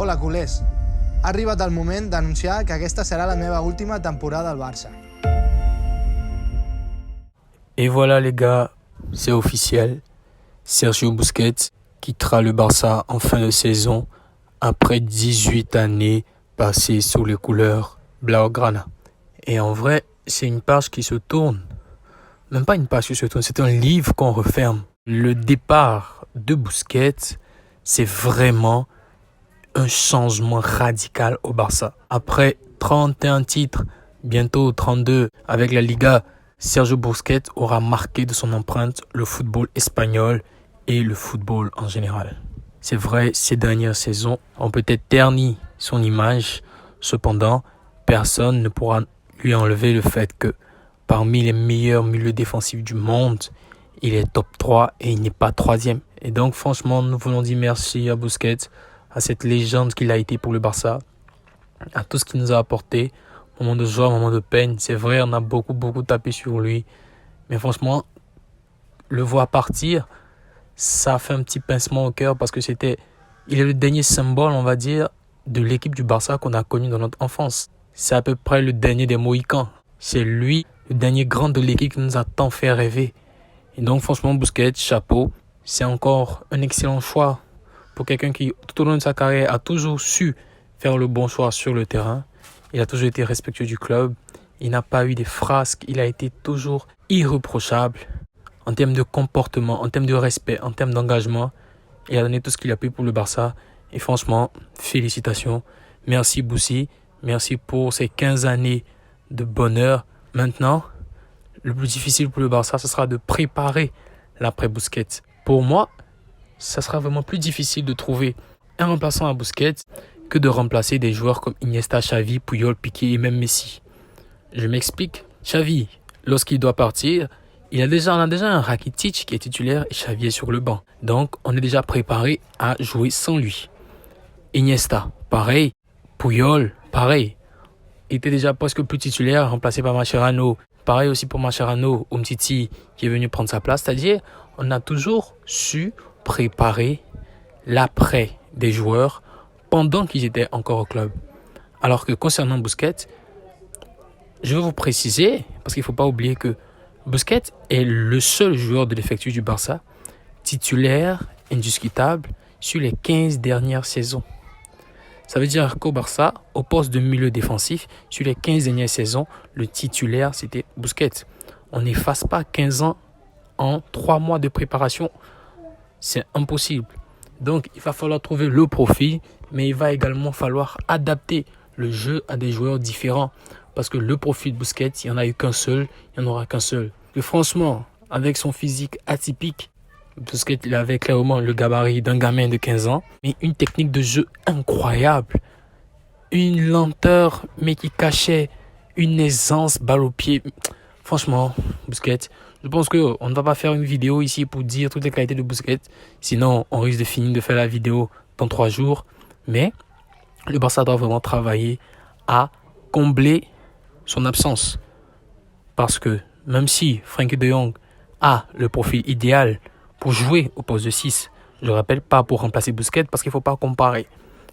Hola, culers. Ha arribat el moment d'anunciar que aquesta serà la meva última temporada al Barça. Et voilà les gars, c'est officiel. Sergio Busquets quittera le Barça en fin de saison après 18 années passées sous les couleurs blaugrana. Et en vrai, c'est une page qui se tourne. Même pas une page qui se tourne, c'est un livre qu'on referme. Le départ de Busquets, c'est vraiment un changement radical au Barça. Après 31 titres, bientôt 32 avec la Liga, Sergio Busquets aura marqué de son empreinte le football espagnol et le football en général. C'est vrai, ces dernières saisons ont peut-être terni son image. Cependant, personne ne pourra lui enlever le fait que parmi les meilleurs milieux défensifs du monde, il est top 3 et il n'est pas troisième. Et donc franchement, nous voulons dire merci à Busquets, à cette légende qu'il a été pour le Barça, à tout ce qu'il nous a apporté, moment de joie, moment de peine. C'est vrai, on a beaucoup tapé sur lui. Mais franchement, le voir partir, ça fait un petit pincement au cœur parce que il est le dernier symbole, on va dire, de l'équipe du Barça qu'on a connu dans notre enfance. C'est à peu près le dernier des Mohicans. C'est lui, le dernier grand de l'équipe qui nous a tant fait rêver. Et donc franchement, Busquets, chapeau. C'est encore un excellent choix pour quelqu'un qui, tout au long de sa carrière, a toujours su faire le bon choix sur le terrain. Il a toujours été respectueux du club. Il n'a pas eu des frasques. Il a été toujours irréprochable en termes de comportement, en termes de respect, en termes d'engagement. Il a donné tout ce qu'il a pu pour le Barça. Et franchement, félicitations. Merci Boussi. Merci pour ces 15 années de bonheur. Maintenant, le plus difficile pour le Barça, ce sera de préparer l'après-Busquets. Pour moi, ça sera vraiment plus difficile de trouver un remplaçant à Busquets que de remplacer des joueurs comme Iniesta, Xavi, Puyol, Piqué et même Messi. Je m'explique. Xavi, lorsqu'il doit partir, on a déjà un Rakitic qui est titulaire et Xavi est sur le banc. Donc, on est déjà préparé à jouer sans lui. Iniesta, pareil. Puyol, pareil. Il était déjà presque plus titulaire, remplacé par Mascherano. Pareil aussi pour Mascherano, Umtiti qui est venu prendre sa place. C'est-à-dire, on a toujours su préparer l'après des joueurs pendant qu'ils étaient encore au club. Alors que concernant Busquets, je veux vous préciser, parce qu'il ne faut pas oublier que Busquets est le seul joueur de l'effectif du Barça titulaire indiscutable sur les 15 dernières saisons. Ça veut dire qu'au Barça, au poste de milieu défensif, sur les 15 dernières saisons, le titulaire, c'était Busquets. On n'efface pas 15 ans en 3 mois de préparation. C'est impossible. Donc, il va falloir trouver le profil, mais il va également falloir adapter le jeu à des joueurs différents. Parce que le profil Busquets, il n'y en a eu qu'un seul, il n'y en aura qu'un seul. Et franchement, avec son physique atypique, Busquets, il avait clairement le gabarit d'un gamin de 15 ans, mais une technique de jeu incroyable. Une lenteur, mais qui cachait une aisance, balle au pied. Franchement, Busquets, je pense qu'on ne va pas faire une vidéo ici pour dire toutes les qualités de Busquets. Sinon, on risque de finir de faire la vidéo dans 3 jours. Mais le Barça doit vraiment travailler à combler son absence. Parce que même si Frenkie de Jong a le profil idéal pour jouer au poste de 6, je ne rappelle pas pour remplacer Busquets parce qu'il ne faut pas comparer.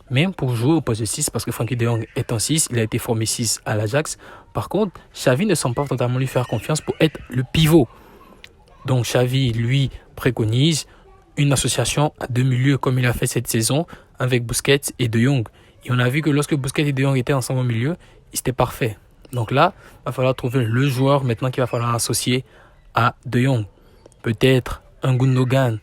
Même pour jouer au poste de 6, parce que Frenkie de Jong est un 6, il a été formé 6 à l'Ajax. Par contre, Xavi ne semble pas totalement lui faire confiance pour être le pivot. Donc Xavi, lui, préconise une association à 2 milieux comme il a fait cette saison avec Busquets et De Jong. Et on a vu que lorsque Busquets et De Jong étaient ensemble au milieu, c'était parfait. Donc là, il va falloir trouver le joueur maintenant qu'il va falloir associer à De Jong. Peut-être un Gundogan,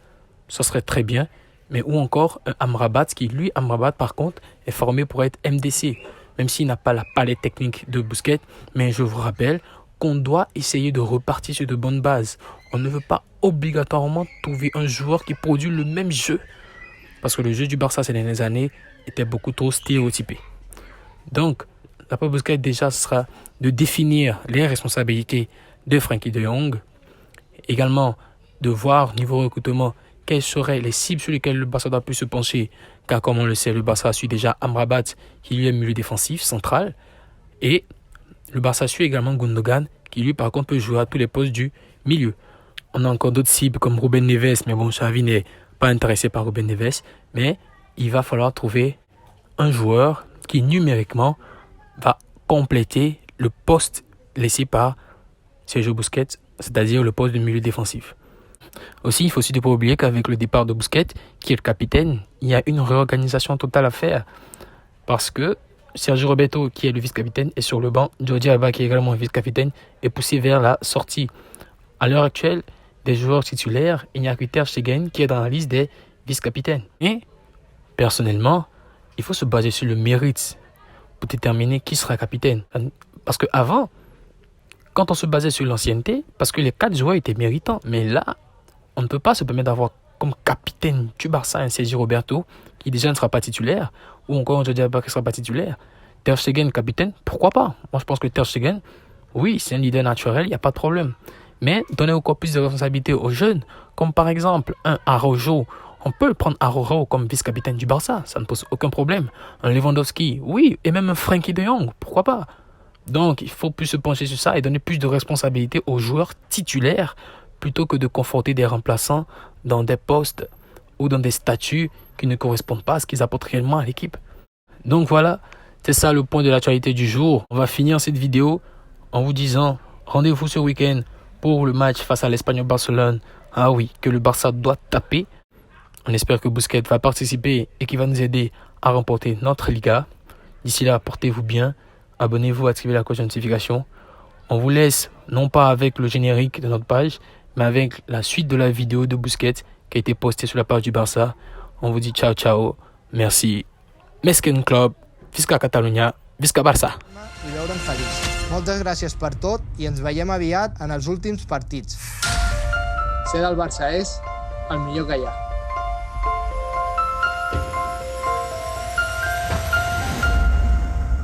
ça serait très bien. Mais ou encore un Amrabat qui, lui, Amrabat par contre, est formé pour être MDC. Même s'il n'a pas la palette technique de Busquets. Mais je vous rappelle qu'on doit essayer de repartir sur de bonnes bases. On ne veut pas obligatoirement trouver un joueur qui produit le même jeu. Parce que le jeu du Barça ces dernières années était beaucoup trop stéréotypé. Donc, l'après Busquets déjà, ce sera de définir les responsabilités de Frenkie de Jong. Également, de voir niveau recrutement quelles seraient les cibles sur lesquelles le Barça doit plus se pencher. Car comme on le sait, le Barça suit déjà Amrabat qui lui est milieu défensif, central. Et le Barça suit également Gundogan qui lui par contre peut jouer à tous les postes du milieu. On a encore d'autres cibles comme Ruben Neves, mais bon, Xavi n'est pas intéressé par Ruben Neves. Mais il va falloir trouver un joueur qui numériquement va compléter le poste laissé par Sergio Busquets, c'est-à-dire le poste de milieu défensif. Aussi, il faut surtout pas oublier qu'avec le départ de Busquets, qui est le capitaine, il y a une réorganisation totale à faire. Parce que Sergio Roberto, qui est le vice-capitaine, est sur le banc. Jordi Alba, qui est également vice-capitaine, est poussé vers la sortie. À l'heure actuelle, des joueurs titulaires, il n'y a que Ter Stegen qui est dans la liste des vice-capitaines. Et, personnellement, il faut se baser sur le mérite pour déterminer qui sera capitaine. Parce qu'avant, quand on se basait sur l'ancienneté, parce que les 4 joueurs étaient méritants, mais là, on ne peut pas se permettre d'avoir comme capitaine du Barça un Sergio Roberto qui déjà ne sera pas titulaire, ou encore un Jordi Alba qui ne sera pas titulaire. Ter Stegen, capitaine, pourquoi pas? Moi, je pense que Ter Stegen, oui, c'est un leader naturel, il n'y a pas de problème. Mais donner encore plus de responsabilités aux jeunes, comme par exemple un Araujo. On peut prendre Araujo comme vice-capitaine du Barça, ça ne pose aucun problème. Un Lewandowski, oui, et même un Frenkie de Jong, pourquoi pas? Donc, il faut plus se pencher sur ça et donner plus de responsabilités aux joueurs titulaires plutôt que de conforter des remplaçants dans des postes ou dans des statuts qui ne correspondent pas à ce qu'ils apportent réellement à l'équipe. Donc voilà, c'est ça le point de l'actualité du jour. On va finir cette vidéo en vous disant rendez-vous ce week-end pour le match face à l'Espagnol Barcelone. Ah oui, que le Barça doit taper. On espère que Busquets va participer et qu'il va nous aider à remporter notre Liga. D'ici là, portez-vous bien. Abonnez-vous, activez la cloche de notification. On vous laisse non pas avec le générique de notre page, mais avec la suite de la vidéo de Busquets qui a été postée sur la page du Barça. On vous dit ciao ciao, merci. Mesquen Club, visca Catalunya, visca Barça. I veure'm feliç. Moltes gràcies per tot i ens veiem aviat en els últims partits. Ser del Barça és el millor que hi ha.